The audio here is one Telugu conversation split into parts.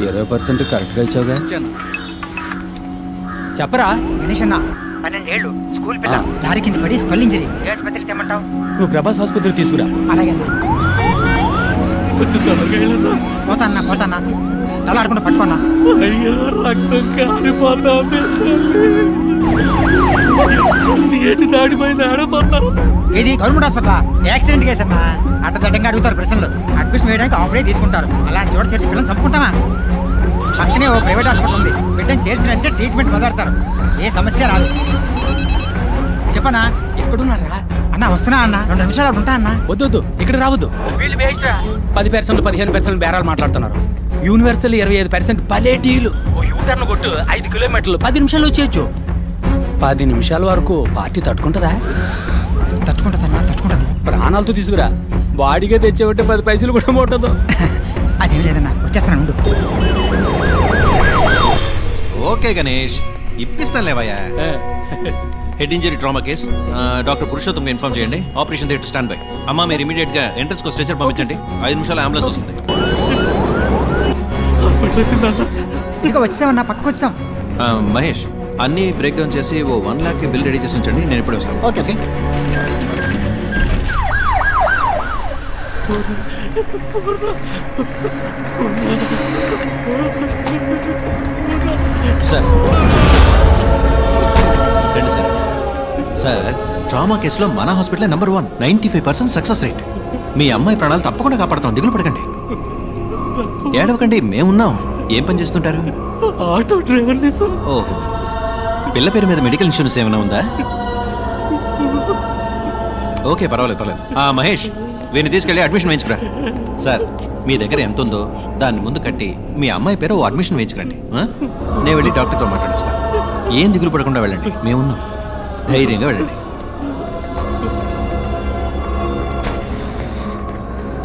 20% కరెక్ట్గా ఇచ్చావుగా. చెప్పరా గణేష్ అన్న 12 ఏళ్ళు స్కూల్ పిల్ల దారి కింద పడి స్కల్ ఇంజరీ. ఏ ఆసుపత్రికి తెమ్మంటావు? నువ్వు ప్రభాస్ ఆసుపత్రికి తీసుకురా. అలాగే అన్న. పోతా అన్న తల ఆడుకుంటూ పట్టుకున్నా. అయ్యో రక్తం కారిపోతుంది. దాడిపోయింది ఆడిపోతారు. ఇది గవర్నమెంట్ హాస్పిటల్. యాక్సిడెంట్ కేసు అన్న. అడ్డదడ్డంగా అడుగుతారు ప్రశ్నలు. అడ్మిషన్ వేయడానికి ఆఫ్ డే తీసుకుంటారు. అలాంటి చోట చేర్చి పిల్లలు చంపుకుంటామా? పక్కనే ఓ ప్రైవేట్ హాస్పిటల్ ఉంది. బిడ్డని చేర్చినంటే ట్రీట్మెంట్ మొదలెడతారు. ఏ సమస్య రాదు. చెప్పనా? ఎక్కడున్నారా అన్న? వస్తున్నా అన్న. 2 నిమిషాలు అక్కడ ఉంటా అన్న. వద్దు ఇక్కడ రావద్దు. 10% 15% బేరాలు మాట్లాడుతున్నారు. యూనివర్సల్ 25% పలేటీలు. యూటర్న్ కొట్టు 5 కిలోమీటర్లు 10 నిమిషాలు వచ్చేయచ్చు. 10 నిమిషాల వరకు పార్టీ తట్టుకుంటుందా? తట్టుకుంటది. ప్రాణాలతో తీసుకురా. బాడీగా తెచ్చేవంటే 10 పైసలు కూడా ముట్టదు. అదేం లేదన్నా, వచ్చేస్తాను ఉండు. ఓకే గణేష్, ఇప్పిస్తాను లేవయ్యా. Head injury trauma case. Doctor Purushottam inform చేయండి. Operation theatre stand by. అమ్మా మీరు ఇమీడియట్ గా ఎంట్రన్స్ కు స్ట్రెచర్ పంపించండి. 5 నిమిషాల అంబులెన్స్ వస్తుంది. ఇక వచ్చామన్నా, పక్కకు వచ్చాం. మహేష్, అన్ని బ్రేక్ డౌన్ చేసి ఓ 1 లాక్ బిల్ రెడీ చేసి ఉంచండి. నేను ఇప్పుడే వస్తాను. Okay sir. రండి సార్. సార్, ట్రామా కేసులో మన హాస్పిటల్ నెంబర్ 1, 95% సక్సెస్ రేట్. మీ అమ్మాయి ప్రాణాలు తప్పకుండా కాపాడతాం, దిగులు పడకండి. ఏడవకండి, మేమున్నాం. ఏం పని చేస్తుంటారు? Auto driver. ఓహో, పిల్ల పేరు మీద మెడికల్ ఇన్సూరెన్స్ ఏమైనా ఉందా? ఓకే, పర్వాలేదు. మహేష్, వీరిని తీసుకెళ్ళి అడ్మిషన్ వేయించుకురా. సార్, మీ దగ్గర ఎంత ఉందో దాన్ని ముందు కట్టి మీ అమ్మాయి పేరు ఓ అడ్మిషన్ వేయించుకురండి. నేను వెళ్ళి డాక్టర్తో మాట్లాడేస్తాను. ఏం దిగులు పడకుండా వెళ్ళండి, మేమున్నాం. ధైర్యంగా వెళ్ళండి.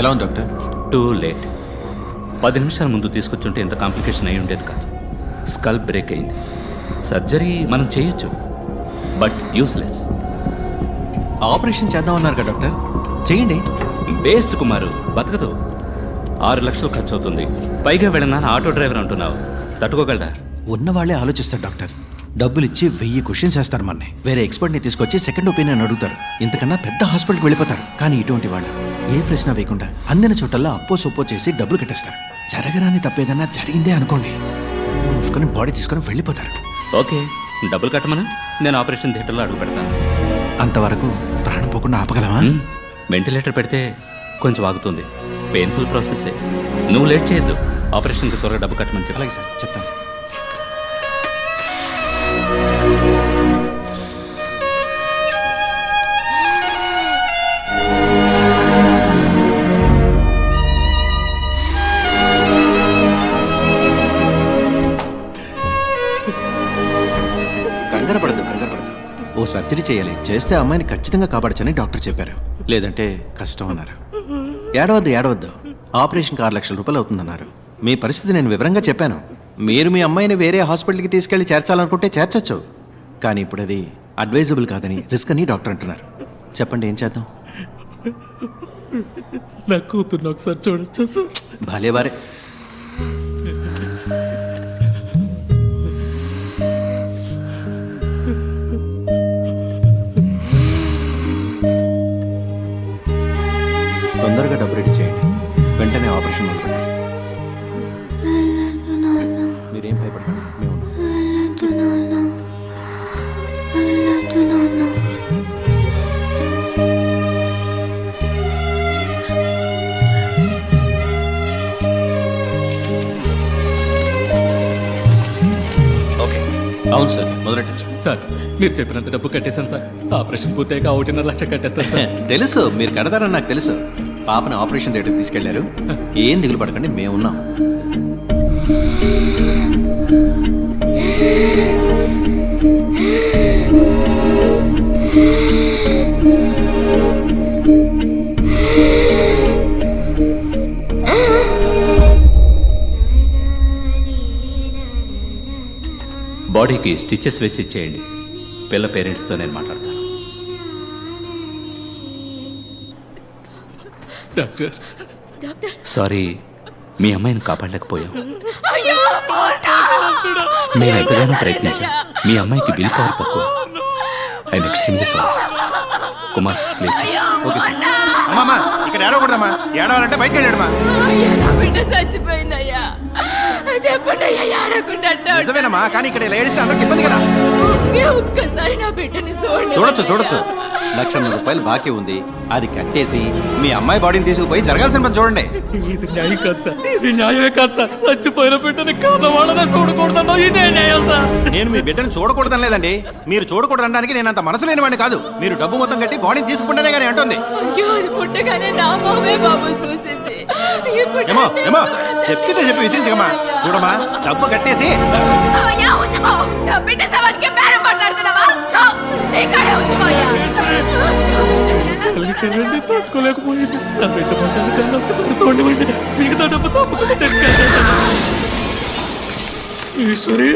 ఎలా ఉంది డాక్టర్? Too late. 10 నిమిషాల ముందు తీసుకొచ్చుంటే ఎంత కాంప్లికేషన్ అయి ఉండేది కాదు. స్కల్ బ్రేక్ అయింది. సర్జరీ మనం చేయొచ్చు, బట్ యూస్లెస్. ఆపరేషన్ చేద్దామన్నారు కదా డాక్టర్, చేయండి. బేస్ట్ కుమారు, బతకదు. 6 లక్షలు ఖర్చు అవుతుంది. పైగా వెళ్ళినా ఆటో డ్రైవర్ అంటున్నావు, తట్టుకోగలరా? ఉన్నవాళ్లే ఆలోచిస్తారు డాక్టర్. డబ్బులు ఇచ్చి 1000 క్వశ్చన్స్ వేస్తారు మనని. వేరే ఎక్స్పర్ట్ని తీసుకొచ్చి సెకండ్ ఒపీనియన్ అడుగుతారు. ఇంతకన్నా పెద్ద హాస్పిటల్కి వెళ్ళిపోతారు. కానీ ఇటువంటి వాళ్ళు ఏ ప్రశ్న వేయకుండా అందిన చోటల్లా అప్పో సొప్పో చేసి డబ్బులు కట్టేస్తారు. జరగరాని తప్పేదన్నా జరిగిందే అనుకోండి, మూసుకొని బాడీ తీసుకొని వెళ్ళిపోతారు. ఓకే, డబ్బులు కట్టమని నేను ఆపరేషన్ థియేటర్లో అడుగు పెడతాను. అంతవరకు ప్రాణం పోకుండా ఆపగలమా? వెంటిలేటర్ పెడితే కొంచెం ఆగుతుంది. పెయిన్ఫుల్ ప్రాసెసే. నువ్వు లేట్ చేయొద్దు. ఆపరేషన్కి త్వరగా డబ్బు కట్టమని చెప్పాలి. అలాగే సార్, చెప్తాను. కంగారు పడద్దు. ఓ సర్జరీ చేయాలి. చేస్తే అమ్మాయిని ఖచ్చితంగా కాపాడచ్చని డాక్టర్ చెప్పారు. లేదంటే కష్టం అన్నారు. ఏడవద్దు. ఆపరేషన్కి 6 లక్షల రూపాయలు అవుతుందన్నారు. మీ పరిస్థితి నేను వివరంగా చెప్పాను. మీరు మీ అమ్మాయిని వేరే హాస్పిటల్కి తీసుకెళ్లి చేర్చాలనుకుంటే చేర్చచ్చు. కానీ ఇప్పుడు అది అడ్వైజబుల్ కాదని, రిస్క్ అని డాక్టర్ అంటున్నారు. చెప్పండి, ఏం చేద్దాం? నా కూతుర్ని ఒకసారి చూడొచ్చా సార్? భలే వారే. తొందరగా డబ్బు రెడీ చేయండి. వెంటనే ఆపరేషన్ మొదలుపెట్టాలి. మీరేం భయపడకండి, మేము ఉన్నాం. ఓకే, అవును సార్, మొదలెట్టచ్చు. సార్, మీరు చెప్పినంత డబ్బు కట్టేశాను సార్. ఆపరేషన్ పూర్తయ్యాక 1.5 లక్ష కట్టేస్తాను సార్. తెలుసు, మీరు కడతారని నాకు తెలుసు. పాపను ఆపరేషన్ థియేటర్కి తీసుకెళ్లారు. ఏం దిగులు పడకండి, మేమున్నాం. బాడీకి స్టిచెస్ వేసి ఇచ్చేయండి. పిల్ల పేరెంట్స్తో నేను మాట్లాడతాను. డాక్టర్, సారీ, మీ అమ్మాయిని కాపాడలేకపోయాం. మేము ఎంతగానో ప్రయత్నించాం. మీ అమ్మాయికి విల్ పవర్ తక్కువ. I'm extremely sorry. Kumar please. Okay sir. అమ్మా ఇక్కడ ఏడవకూడదమ్మా. ఏడవాలంటే బయటకు వెళ్ళాడమ్మా. నా బిడ్డ చచ్చిపోయిందయ్యా. చెప్పండి అయ్యా, ఏడకుండా నిజమేనమ్మా, కానీ ఇక్కడ ఇలా ఏడిస్తే అందరికి ఇబ్బంది కదా. ఒక్కసారి నా బిడ్డని చూడండి. చూడొచ్చు. 1,00,000 రూపాయలు బాకీ ఉంది, అది కట్టేసి మీ అమ్మాయి బాడీని తీసుకుపోయి జరగాల్సిన పని చూడండి. ఇది న్యాయం కాదు సార్, ఇది న్యాయమే కాదు సార్. చచ్చిపోయిన బిడ్డని కాదవాడనే చూడకూడదన్నా ఇదే న్యాయం సార్. నేను మీ బిడ్డను చూడకూడదని లేదండి, మీరు చూడకూడదనడానికి నేను అంత మనసు లేని వాడిని కాదు. మీరు డబ్బు మొత్తం కట్టి బాడీని తీసుకుంటేనే కానీ అంటుంది. అయ్యో, అది పుట్టగానే నా మామే బాబు చూసింది. ఇప్పుడు ఏమో నన్ను చెప్పితే చెప్పి విసిరించకమ్మా. చూడమ్మా, డబ్బు కట్టేసి అయ్యా, ఉంచుకో. నా బిడ్డ సవాల్కి బేరం మాట్లాడుతున్నావా? చో, నీ కాడే ఉంచుకోయ్యా. తట్టుకోలేకపోయింది. నా బిడ్డ పడ్డాను ఒక్కసారి చూడండి, మిగతా డబ్బు తప్పకుండా తెచ్చుకెళ్తాను. ఈశ్వరి,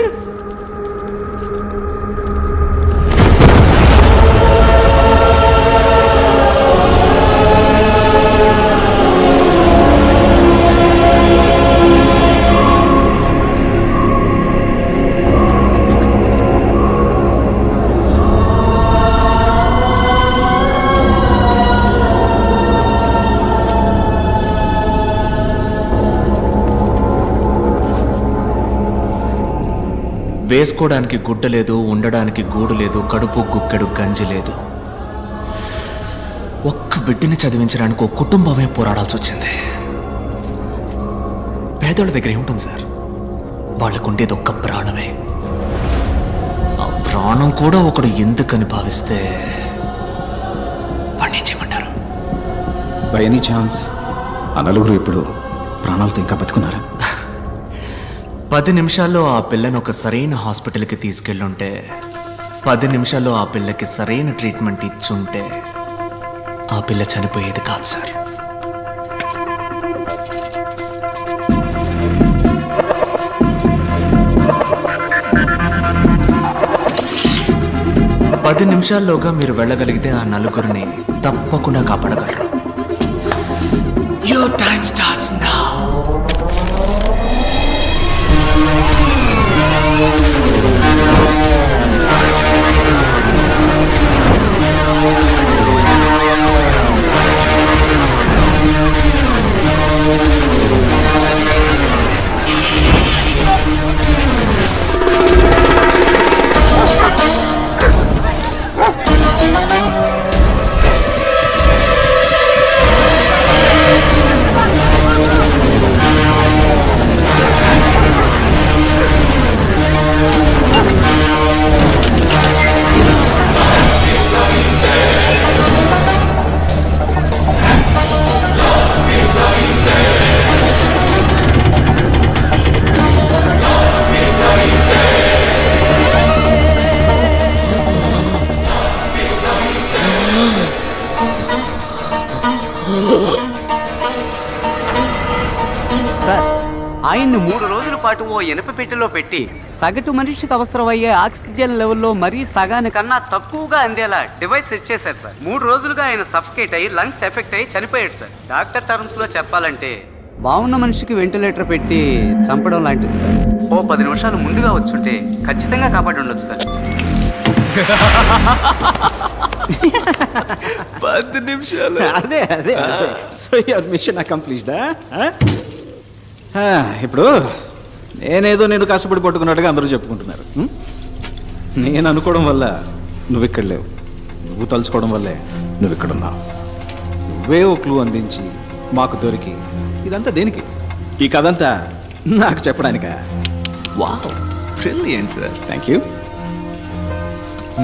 వేసుకోవడానికి గుడ్డ లేదు, ఉండడానికి గూడు లేదు, కడుపు గుక్కెడు గంజి లేదు. ఒక్క బిడ్డని చదివించడానికి ఒక కుటుంబమే పోరాడాల్సి వచ్చింది. పేదోళ్ళ దగ్గర ఏముంటుంది సార్? వాళ్ళకుండేది ఒక్క ప్రాణమే. ఆ ప్రాణం కూడా ఒకడు ఎందుకని భావిస్తే వాడిని ఏం చేయమంటారు? బై ఎనీ ఛాన్స్ ఆ నలుగురు ఇప్పుడు ప్రాణాలతో ఇంకా బతుకున్నారా? 10 నిమిషాల్లో ఆ పిల్లని ఒక సరైన హాస్పిటల్కి తీసుకెళ్ళుంటే, 10 నిమిషాల్లో ఆ పిల్లకి సరైన ట్రీట్మెంట్ ఇచ్చుంటే ఆ పిల్ల చనిపోయేది కాదు సార్. పది నిమిషాల్లోగా మీరు వెళ్ళగలిగితే ఆ నలుగురిని తప్పకుండా కాపాడగలరు. Your time starts now. Sir, ఆయన్ని 3 రోజుల పాటు ఓ ఇనప పెట్టెలో పెట్టి సగటు మనిషికి అవసరమయ్యే ఆక్సిజన్ లెవెల్లో మరీ సగానికన్నా తక్కువగా అందేలా డివైస్ సెట్ చేశారు సార్. 3 రోజులుగా ఆయన సఫకేట్ అయ్యి లంగ్స్ ఎఫెక్ట్ అయ్యి చనిపోయాడు సార్. డాక్టర్ టర్మ్స్ లో చెప్పాలంటే బాగున్న మనిషికి వెంటిలేటర్ పెట్టి చంపడం లాంటిది సార్. ఓ 10 నిమిషాలు ముందుగా వచ్చుంటే ఖచ్చితంగా కాపాడి ఉండొచ్చు సార్. 10 నిమిషాలు అదే సో యువర్ మిషన్ అకంప్లీష్డా? ఇప్పుడు నేను కష్టపడి పట్టుకున్నట్టుగా అందరూ చెప్పుకుంటున్నారు. నేను అనుకోవడం వల్ల నువ్వు ఇక్కడ లేవు, నువ్వు తలుచుకోవడం వల్లే నువ్వు ఇక్కడ ఉన్నావు. నువ్వే ఓ క్లూ అందించి మాకు దొరికి ఇదంతా దేనికి? ఈ కథంతా నాకు చెప్పడానికా? Wow, brilliant sir. Thank you.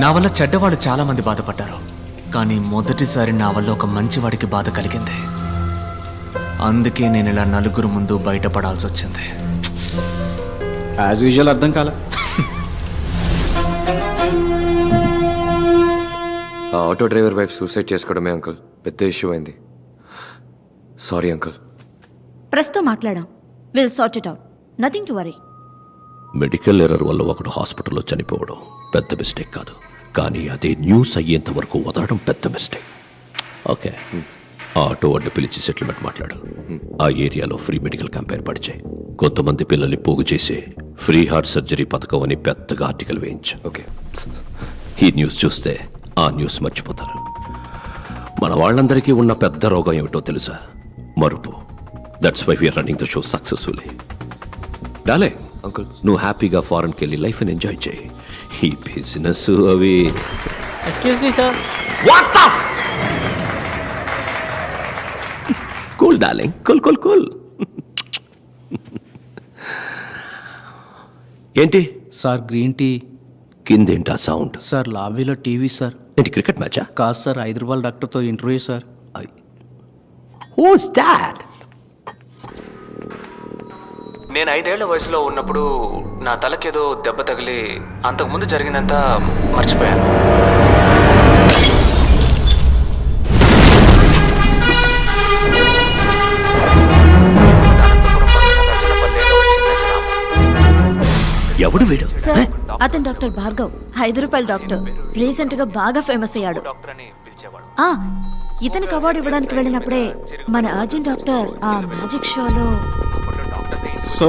నా వల్ల చెడ్డవాళ్ళు చాలా మంది బాధపడ్డారు, కానీ మొదటిసారి నా వల్ల ఒక మంచివాడికి బాధ కలిగింది. అందుకే నేను ఇలా నలుగురు ముందు బయటపడాల్సి వచ్చింది. యాజ్ యూజువల్ అర్థం కాల. ఆ ఆటో డ్రైవర్ వైఫ్ సూసైడ్ చేసుకోవడమే అంకుల్ పెద్ద ఇష్యూ అయింది. Sorry uncle. ప్రెస్తో మాట్లాడాం. Will sort it out. Nothing to worry. Medical error వల్ల ఒకడు హాస్పిటల్లో చనిపోవడం పెద్ద మిస్టేక్ కాదు, కానీ అదే న్యూస్ అయ్యేంత వరకు వదలడం పెద్ద మిస్టేక్. ఓకే, ఆ ఆటో వాడిని పిలిచి సెటిల్మెంట్ మాట్లాడు. ఆ ఏరియాలో ఫ్రీ మెడికల్ క్యాంప్ ఏర్పాటు చేయి. కొంతమంది పిల్లల్ని పోగు చేసి ఫ్రీ హార్ట్ సర్జరీ పథకం అని పెద్దగా ఆర్టికల్ వేయించు. ఓకే. ఈ న్యూస్ చూస్తే ఆ న్యూస్ మర్చిపోతారు. మన వాళ్ళందరికీ ఉన్న పెద్ద రోగం ఏమిటో తెలుసా? మరుపు. That's why we're running the show successfully. డాలే అంకుల్, నువ్వు హ్యాపీగా ఫారెన్కి వెళ్ళి లైఫ్ని ఎంజాయ్ చేయి. ఈ బిజినెస్ అవి excuse me sir. Cool darling, cool cool cool. ఏంటి సార్ గ్రీన్ టీ. కిందేంటా సౌండ్? సార్ లాబీలో టీవీ సార్. ఏంటి క్రికెట్ మ్యాచా? కాదు సార్, హైదరాబాద్ డాక్టర్తో ఇంటర్వ్యూ సార్. Who's that? నేను 5 ఏళ్ల వయసులో ఉన్నప్పుడు నా తలకేదో దెబ్బ తగిలి అంతకుముందు జరిగినంతా మర్చిపోయాను. ఎవడు వీడు? సార్ అతను డాక్టర్ భార్గవ్, ₹5 డాక్టర్. రీసెంట్ గా బాగా ఫేమస్ అయ్యాడు. ఆ, ఇతనికి అవార్డు ఇవ్వడానికి వెళ్ళినప్పుడే మన అర్జున్ డాక్టర్ ఆ మ్యాజిక్ షోలో. సో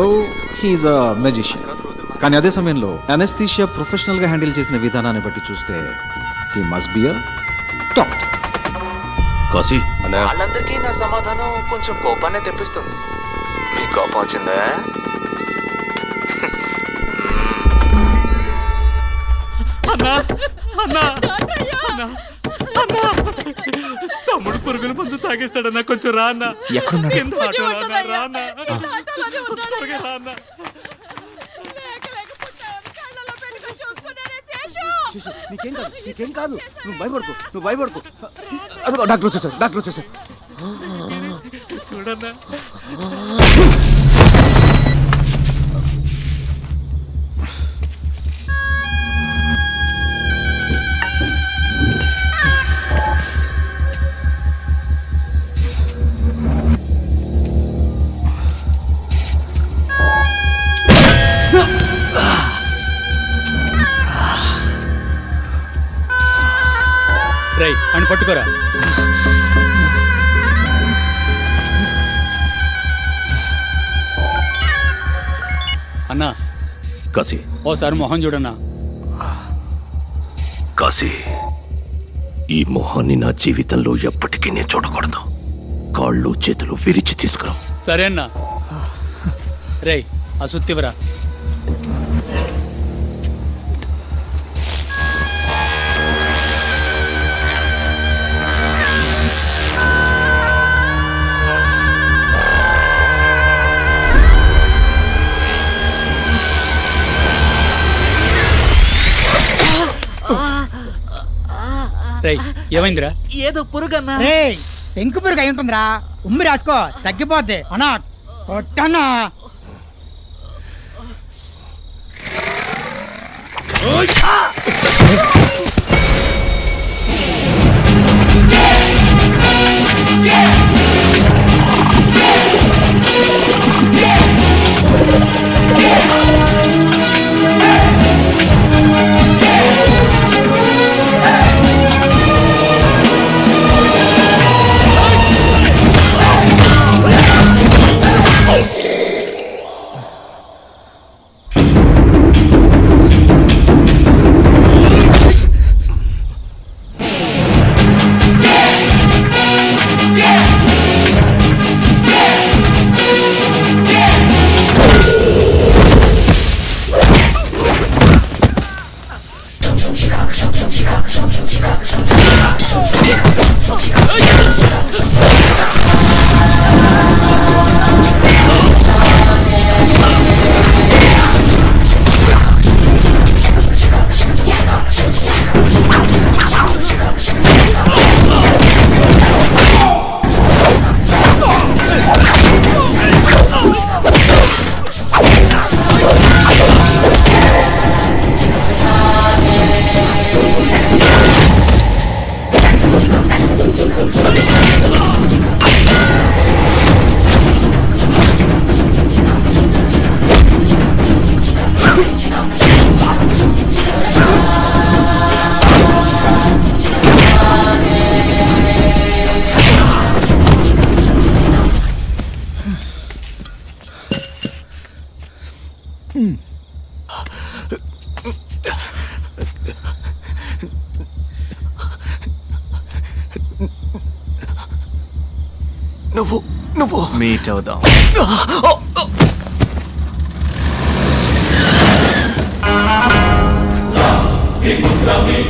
హీఈస్ అ మెజిషియన్. కానీ అదే సమయంలో అనస్థీషియా ప్రొఫెషనల్గా హ్యాండిల్ చేసిన విధానాన్ని బట్టి చూస్తే he must be a top. Kashi వాళ్ళందరికీ నా సమాధానం కొంచెం కోపాన్ని తెప్పిస్తుంది. మీకు కోపం వచ్చిందా? తమ్ముడు పురుగుల మందు తాగేస్తాడన్నా, కొంచెం రా అన్న. ఎక్కడున్నాడు? నీకేం కాదు, నువ్వు భయపడుకో. అదిగో డాక్టర్ వచ్చేసారు. చూడన్నా. రై అని పట్టుకోరా. అన్నా కాశీ, ఓసారి మొహం చూడన్నా. కాశీ, ఈ మొహాన్ని నా జీవితంలో ఎప్పటికీ నేను చూడకూడదు. కాళ్ళు చేతులు విరిచి తీసుకురా. సరే అన్నా. రై ఆ సుత్తివరా. ఏమైందిరా? ఏదో పురుగన్నా. పెంకు పురుగు అయి ఉంటుందిరా. ఉమ్మి రాసుకో, తగ్గిపోద్ది. అన్నా కొట్టన్నా. నువ్వు మీట్ అవుదాం. It was lovely.